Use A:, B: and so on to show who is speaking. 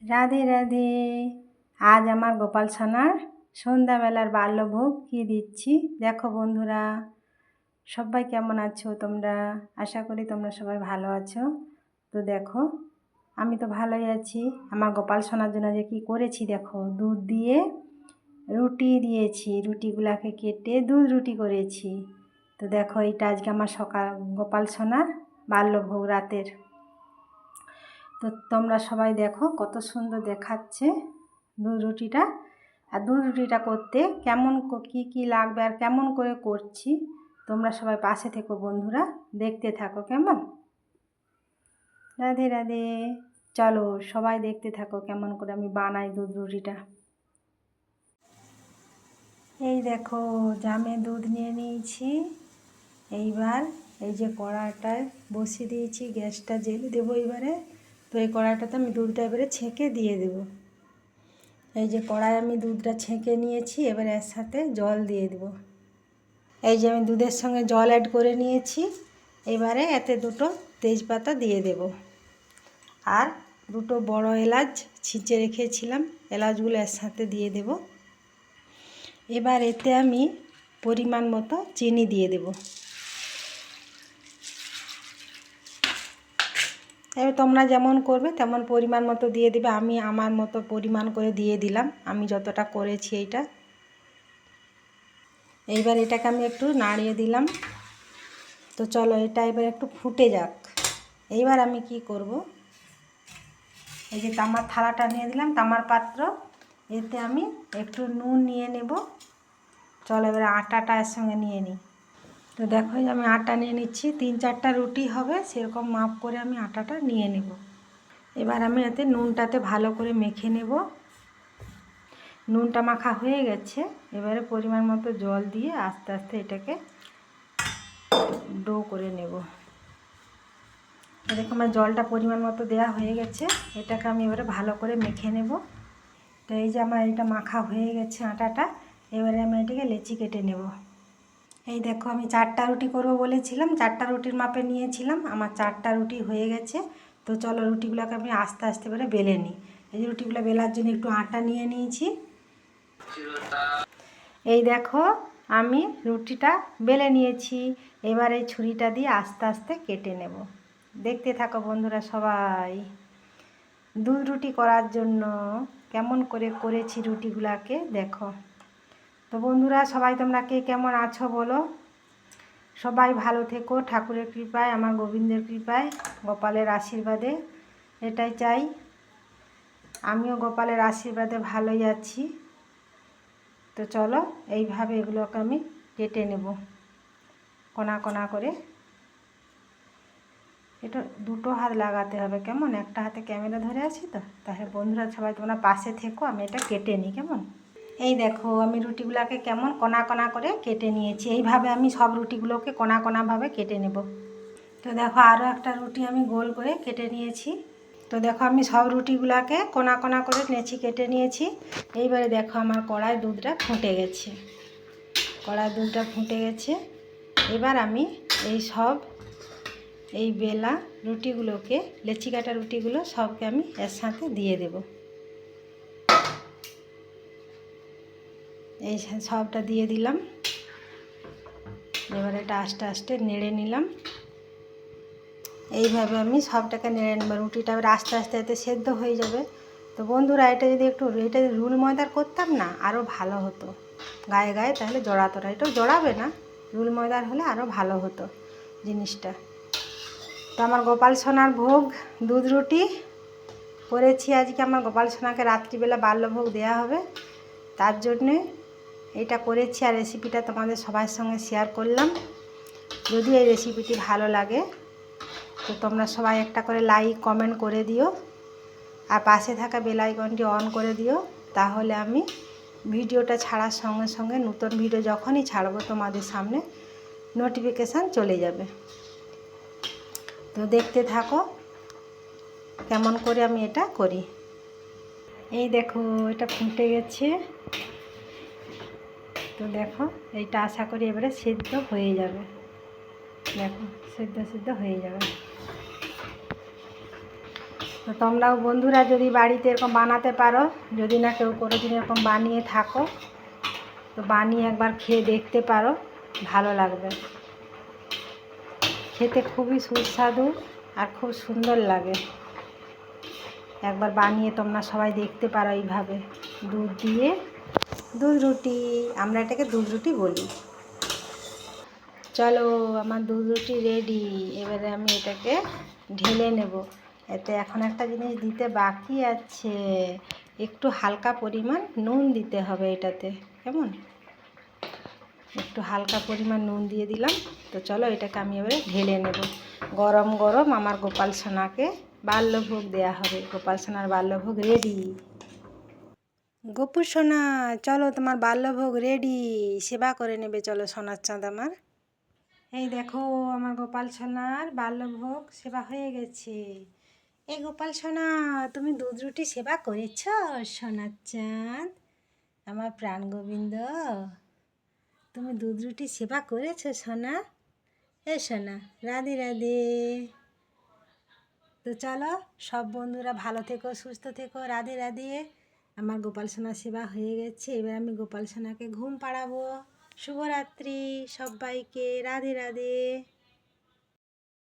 A: রাধে রাধে। আজ আমার গোপাল সোনার সন্ধ্যাবেলার বাল্যভোগ কী দিচ্ছি দেখো বন্ধুরা। সবাই কেমন আছো তোমরা? আশা করি তোমরা সবাই ভালো আছো। তো দেখো আমি তো ভালোই আছি। আমার গোপাল সোনার জন্য যে কী করেছি দেখো, দুধ দিয়ে রুটি দিয়েছি, রুটিগুলাকে কেটে দুধ রুটি করেছি। তো দেখো এইটা আজকে আমার সকাল গোপাল সোনার বাল্যভোগ রাতের। তো তোমরা সবাই দেখো কত সুন্দর দেখাচ্ছে দুধ রুটিটা। আর দুধ রুটিটা করতে কেমন কি লাগবে আর কেমন করে করছি তোমরা সবাই পাশে থেকো বন্ধুরা, দেখতে থাকো কেমন। রাধে রাধে। চলো সবাই দেখতে থাকো কেমন করে আমি বানাই দুধ রুটিটা। এই দেখো জামে দুধ নিয়ে নিয়েছি। এইবার এই যে কড়াটায় বসিয়ে দিয়েছি, গ্যাসটা জ্বেলে দেবো এবারে। তো এই কড়াইটাতে আমি দুধটা এবারে ছেঁকে দিয়ে দেব। এই যে কড়াই আমি দুধটা ছেঁকে নিয়েছি, এবার এর সাথে জল দিয়ে দেব। এই যে আমি দুধের সঙ্গে জল অ্যাড করে নিয়েছি। এবারে এতে দুটো তেজপাতা দিয়ে দেব আর দুটো বড় এলাচ ছিঁচে রেখেছিলাম, এলাচগুলো এর সাথে দিয়ে দেব। এবার এতে আমি পরিমাণ মতো চিনি দিয়ে দেব। এবার তোমরা যেমন করবে তেমন পরিমাণ মতো দিয়ে দেবে। আমি আমার মতো পরিমাণ করে দিয়ে দিলাম, আমি যতটা করেছি এইটা। এইবার এটাকে আমি একটু নাড়িয়ে দিলাম। তো চলো এটা এবার একটু ফুটে যাক। এইবার আমি কি করব, এই যে তামার থালাটা নিয়ে দিলাম, তামার পাত্র, এতে আমি একটু নুন নিয়ে নেব। চলো এবার আটাটা এর সঙ্গে নিয়ে নিই। তো দেখো আমি আটা নিয়ে নিচ্ছি, 3-4টা রুটি হবে সেরকম মাপ করে আমি আটাটা নিয়ে নেব। এবার আমি এতে নুনটাতে ভালো করে মেখে নেব। নুনটা মাখা হয়ে গেছে, এবারে পরিমাণ মতো জল দিয়ে আস্তে আস্তে এটাকে ডো করে নেব। এরকম আমার জলটা পরিমাণ মতো দেওয়া হয়ে গেছে, এটাকে আমি এবারে ভালো করে মেখে নেব। তো এই যে আমার এটা মাখা হয়ে গেছে আটাটা, এবারে আমি এটাকে লেচি কেটে নেব। এই দেখো আমি 4টা রুটি করব বলেছিলাম, 4টা রুটির মাপে নিয়েছিলাম, আমার 4টা রুটি হয়ে গেছে। তো চলো রুটিগুলোকে আমি আস্তে আস্তে করে বেলে নিই। এই যে রুটিগুলো বেলার জন্য একটু আটা নিয়ে নিয়েছি। এই দেখো আমি রুটিটা বেলে নিয়েছি। এবার এই ছুরিটা দিয়ে আস্তে আস্তে কেটে নেব। দেখতে থাকো বন্ধুরা সবাই। দুধ রুটি করার জন্য কেমন করে করেছি রুটিগুলাকে দেখো। তো বন্ধুরা সবাই তোমরা কে কেমন আছো বলো। সবাই ভালো থেকো ঠাকুরের কৃপায়, আমার গোবিন্দের কৃপায়, গোপালের আশীর্বাদে, এটাই চাই। আমিও গোপালের আশীর্বাদে ভালোই আছি। তো চলো এইভাবে এগুলোকে আমি কেটে নেব কোনা কোনা করে। এটা দুটো হাত লাগাতে হবে কেমন, একটা হাতে ক্যামেরা ধরে আছি তো, তাহলে বন্ধুরা সবাই তোমরা পাশে থেকো, আমি এটা কেটে নিই কেমন। এই দেখো আমি রুটিগুলোকে কেমন কোনা কোনা করে কেটে নিয়েছি। এইভাবে আমি সব রুটিগুলোকে কোনা কোনাভাবে কেটে নেব। তো দেখো আরও একটা রুটি আমি গোল করে কেটে নিয়েছি। তো দেখো আমি সব রুটিগুলোকে কোনা কোনা করে কেটে নিয়েছি। এইবারে দেখো আমার কড়াই দুধটা ফুটে গেছে, কড়াই দুধটা ফুটে গেছে। এবার আমি এই বেলা রুটিগুলোকে, লেচি কাটা রুটিগুলো সবকে আমি এর সাথে দিয়ে দেব। এই সবটা দিয়ে দিলাম। এবার এটা আস্তে আস্তে নেড়ে নিলাম। এইভাবে আমি সবটাকে নেড়ে নেব। রুটিটা এবার আস্তে আস্তে এতে সেদ্ধ হয়ে যাবে। তো বন্ধুরা এটা যদি রুল ময়দার করতাম না আরও ভালো হতো, গায়ে গায়ে তাহলে জড়াতো না। এটাও জড়াবে না, রুল ময়দার হলে আরও ভালো হতো জিনিসটা। তো আমার গোপাল সোনার ভোগ দুধ রুটি করেছি আজকে। আমার গোপাল সোনাকে রাত্রিবেলা বাল্যভোগ দেওয়া হবে, তার জন্যে এটা করেছি। আর রেসিপিটা তোমাদের সবার সঙ্গে শেয়ার করলাম। যদি এই রেসিপিটি ভালো লাগে তো তোমরা সবাই একটা করে লাইক কমেন্ট করে দিও, আর পাশে থাকা বেল আইকনটি অন করে দিও, তাহলে আমি ভিডিওটা ছাড়ার সঙ্গে সঙ্গে নতুন ভিডিও যখনই ছাড়বো তোমাদের সামনে নোটিফিকেশান চলে যাবে। তো দেখতে থাকো কেমন করে আমি এটা করি। এই দেখো এটা ফুটে গেছে। তো দেখো এইটা আশা করি এবারে সেদ্ধ হয়ে যাবে। দেখো সেদ্ধ হয়ে যাবে। তো তোমরাও বন্ধুরা যদি বাড়িতে এরকম বানাতে পারো, যদি না কেউ কোনোদিন এরকম বানিয়ে থাকো, তো বানিয়ে একবার খেয়ে দেখতে পারো, ভালো লাগবে। খেতে খুবই সুস্বাদু আর খুব সুন্দর লাগে। একবার বানিয়ে তোমরা সবাই দেখতে পারো এইভাবে, দুধ দিয়ে। দুধ রুটি, আমরা এটাকে দুধ রুটি বলি। চলো, আমার দুধ রুটি রেডি। এবারে আমি এটাকে ঢেলে নেব। এতে এখন একটা জিনিস দিতে বাকি আছে, একটু হালকা পরিমাণ নুন দিতে হবে এটাতে, কেমন? একটু হালকা পরিমাণ নুন দিয়ে দিলাম। তো চলো এটাকে আমি এবারে ঢেলে নেব। গরম গরম আমার গোপাল সোনাকে বাল্যভোগ দেওয়া হবে। গোপাল সোনার বাল্যভোগ রেডি। গোপু সোনা, চলো তোমার বাল্যভোগ রেডি, সেবা করে নেবে চলো সোনার চাঁদ আমার। এই দেখো, আমার গোপাল সোনার বাল্যভোগ সেবা হয়ে গেছে। এই গোপাল সোনা, তুমি দুধ রুটি সেবা করেছ সোনার চাঁদ, আমার প্রাণ গোবিন্দ? তুমি দুধ রুটি সেবা করেছো সোনা? এ সোনা, রাধে রাধে। তো চলো, সব বন্ধুরা ভালো থেকো, সুস্থ থেকো, রাধে রাধে। আমার গোপাল সোনা সেবা হয়ে গেছে, এবার আমি গোপাল সোনাকে ঘুম পাড়াবো। শুভরাত্রি সবাইকে, রাধে রাধে।